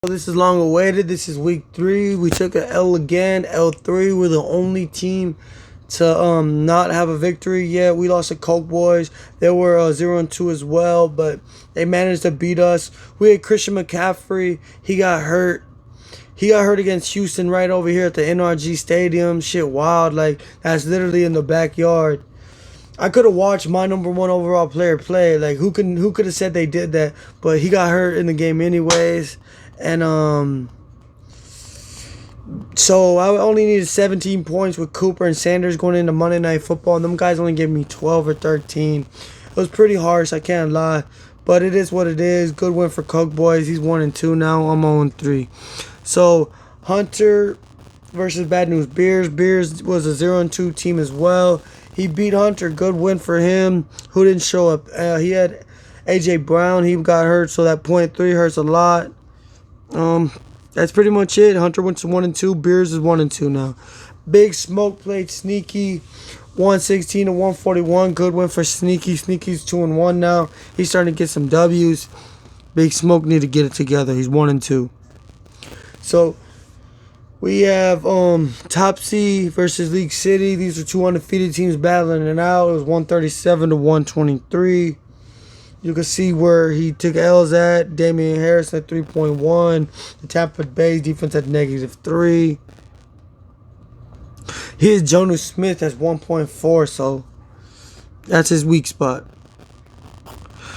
This is long awaited. This is week 3. We took an L again. L3. We're the only team to not have a victory yet. We lost to Coke Boys. They were 0-2 as well, but they managed to beat us. We had Christian McCaffrey. He got hurt. He got hurt against Houston right over here at the NRG Stadium. Shit wild. Like, that's literally in the backyard. I could have watched my number 1 overall player play. Like, who could have said they did that? But he got hurt in the game anyways. And so I only needed 17 points with Cooper and Sanders going into Monday Night Football, and them guys only gave me 12 or 13. It was pretty harsh, I can't lie, but it is what it is. Good win for Coke Boys. He's 1-2 now. I'm 0-3. So Hunter versus Bad News Beers. Beers was a 0-2 team as well. He beat Hunter. Good win for him. Who didn't show up? He had AJ Brown. He got hurt, so that .3 hurts a lot. That's pretty much it. Hunter went to 1-2. Beers is 1-2 now. Big Smoke played Sneaky, 116-141. Good win for Sneaky. Sneaky's 2-1 now. He's starting to get some W's. Big Smoke need to get it together. He's 1-2. So we have Topsy versus League City. These are two undefeated teams battling it out. It was 137-123. You can see where he took L's at. Damian Harris at 3.1. The Tampa Bay's defense at -3. Here's Jonas Smith at 1.4. So that's his weak spot.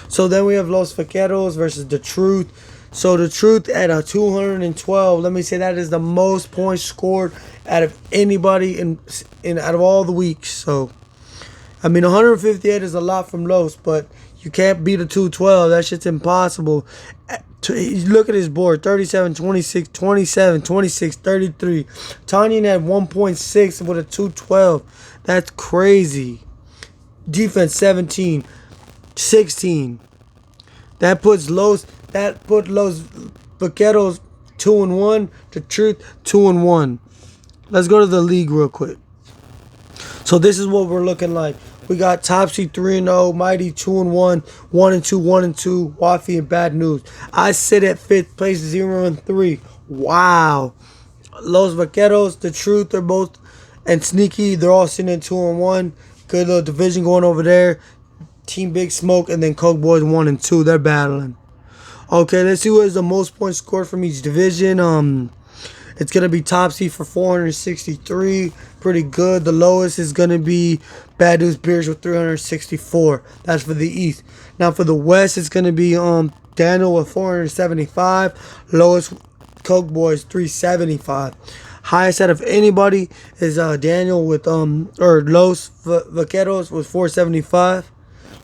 So then we have Los Vaqueros versus The Truth. So The Truth at a 212. Let me say that is the most points scored out of anybody in out of all the weeks. So I mean, 158 is a lot from Los, but you can't beat a 212. That shit's impossible. Look at his board. 37, 26, 27, 26, 33. Tanyan had 1.6 with a 212. That's crazy. Defense 17, 16. That put Los Vaqueros 2-1. The Truth 2-1. Let's go to the league real quick. So this is what we're looking like. We got Topsy 3-0, Mighty 2-1, 1-2, 1-2, Waffy and Bad News. I sit at 5th place, 0-3. Wow. Los Vaqueros, The Truth, they're both, and Sneaky, they're all sitting at 2-1. Good little division going over there. Team Big Smoke and then Coke Boys 1-2. They're battling. Okay, let's see who has the most points scored from each division. It's going to be Topsy for 463. Pretty good. The lowest is going to be Bad News Beers with 364. That's for the East. Now for the West, it's going to be Daniel with 475. Lowest Coke Boys 375. Highest out of anybody is Daniel with Los Vaqueros with 475.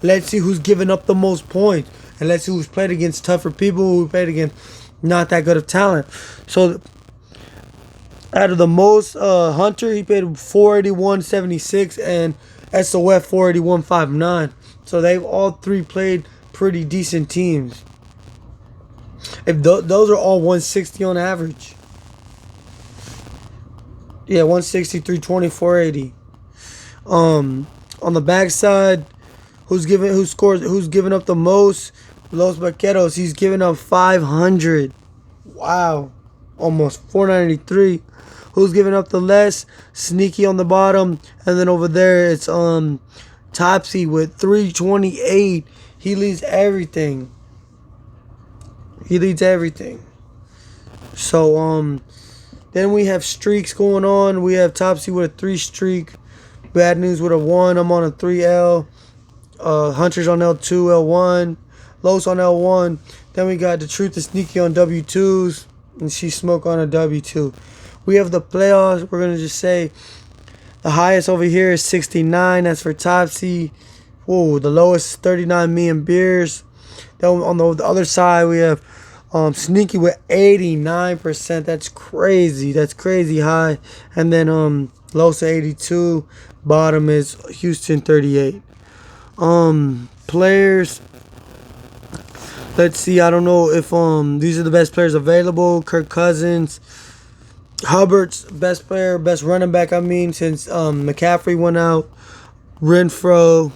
Let's see who's giving up the most points. And let's see who's played against tougher people, who played against not that good of talent. So out of the most, Hunter, he paid 481.76 and SOF 481.59. So they've all three played pretty decent teams. If those are all 160 on average. Yeah, 160, 320, 480. On the backside, who's giving up the most? Los Vaqueros. He's giving up 500. Wow, almost 493. Who's giving up the less? Sneaky on the bottom. And then over there, it's Topsy with 328. He leads everything. So, then we have streaks going on. We have Topsy with a 3 streak. Bad News with a 1. I'm on a 3L. Hunter's on L2, L1. Los on L1. Then we got The Truth and Sneaky on W2s. And She Smoke on a W2. We have the playoffs. We're going to just say the highest over here is 69. That's for Topsy. Whoa, the lowest is 39, me and Beers. Then on the other side, we have Sneaky with 89%. That's crazy. That's crazy high. And then Los 82. Bottom is Houston 38. Players. Let's see. I don't know if these are the best players available. Kirk Cousins. Hubbard's best player, best running back, since McCaffrey went out. Renfro.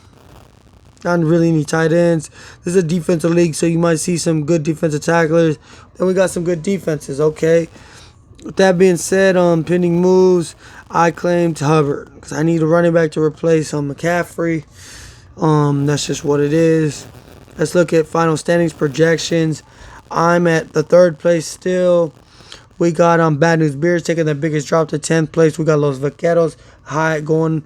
not really any tight ends. This is a defensive league, so you might see some good defensive tacklers. Then we got some good defenses, okay? With that being said, pending moves, I claimed Hubbard because I need a running back to replace McCaffrey. That's just what it is. Let's look at final standings projections. I'm at the 3rd place still. We got Bad News Bears taking the biggest drop to 10th place. We got Los Vaqueros going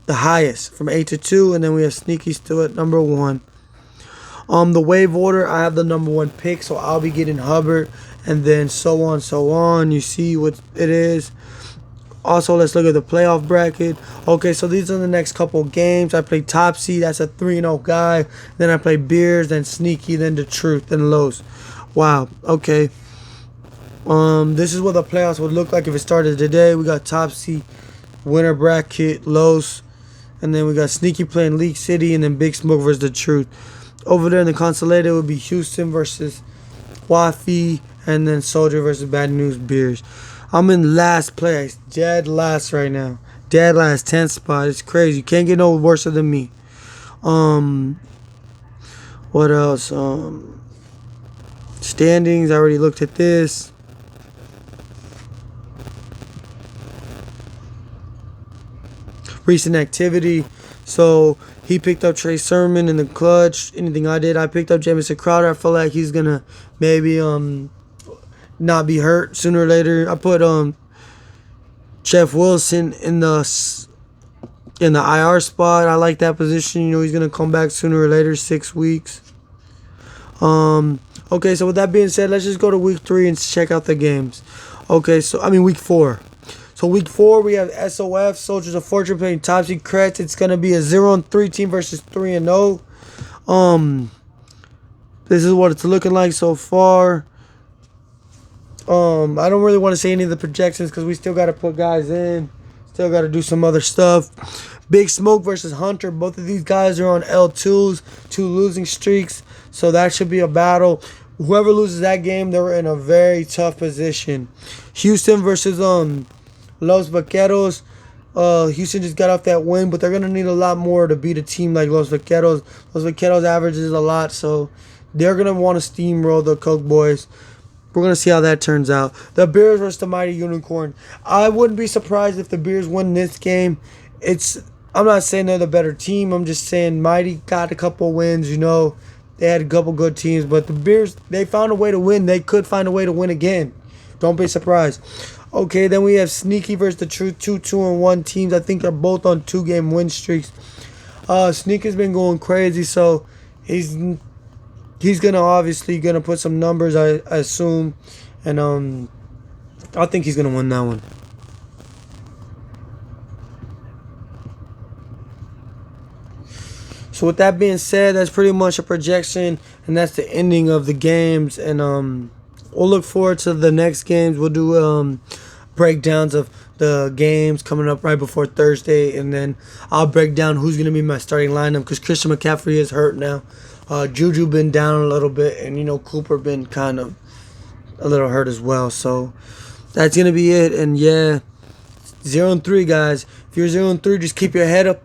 the highest from 8 to 2, and then we have Sneaky still at number 1. The wave order, I have the number 1 pick, so I'll be getting Hubbard, and then so on, so on. You see what it is. Also, let's look at the playoff bracket. Okay, so these are the next couple games. I play Topsy, that's a 3-0 guy. Then I play Beers, then Sneaky, then The Truth, then Los. Wow, okay. This is what the playoffs would look like if it started today. We got Topsy, winner bracket, Los, and then we got Sneaky playing League City, and then Big Smoke versus The Truth. Over there in the consolidated would be Houston versus Wafi, and then Soldier versus Bad News Beers. I'm in last place, dead last right now. Dead last, 10th spot. It's crazy. Can't get no worse than me. What else? Standings. I already looked at this. Recent activity. So he picked up Trey Sermon in the clutch. Anything I did, I picked up Jamison Crowder. I feel like he's gonna maybe not be hurt sooner or later. I put Jeff Wilson in the IR spot. I like that position. You know, he's gonna come back sooner or later, 6 weeks. Okay, so with that being said, let's just go to week 3 and check out the games. Okay, so week 4. So week 4 we have SOF, Soldiers of Fortune playing Topsy Kretz. It's gonna be a 0-3 team versus 3-0. This is what it's looking like so far. I don't really want to say any of the projections because we still got to put guys in. Still got to do some other stuff. Big Smoke versus Hunter. Both of these guys are on L2s, 2 losing streaks. So that should be a battle. Whoever loses that game, they're in a very tough position. Houston versus Los Vaqueros. Houston just got off that win, but they're going to need a lot more to beat a team like Los Vaqueros. Los Vaqueros averages a lot, so they're going to want to steamroll the Coke Boys. We're going to see how that turns out. The Bears versus the Mighty Unicorn. I wouldn't be surprised if the Bears win this game. I'm not saying they're the better team. I'm just saying Mighty got a couple wins, you know. They had a couple good teams. But the Bears, they found a way to win. They could find a way to win again. Don't be surprised. Okay, then we have Sneaky versus The Truth. 2-2-1 teams. I think they're both on 2-game win streaks. Sneaky's been going crazy, so he's gonna obviously put some numbers, I assume, and I think he's gonna win that one. So with that being said, that's pretty much a projection, and that's the ending of the games. And we'll look forward to the next games. We'll do breakdowns of the games coming up right before Thursday, and then I'll break down who's gonna be my starting lineup because Christian McCaffrey is hurt now. Juju been down a little bit, and Cooper been kind of a little hurt as well. So that's gonna be it. And yeah, 0-3 guys. If you're 0-3, just keep your head up.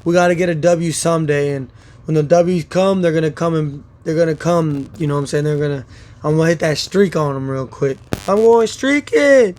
We gotta get a W someday, and when the W's come, they're gonna come. You know what I'm saying? I'm gonna hit that streak on them real quick. I'm going streaking.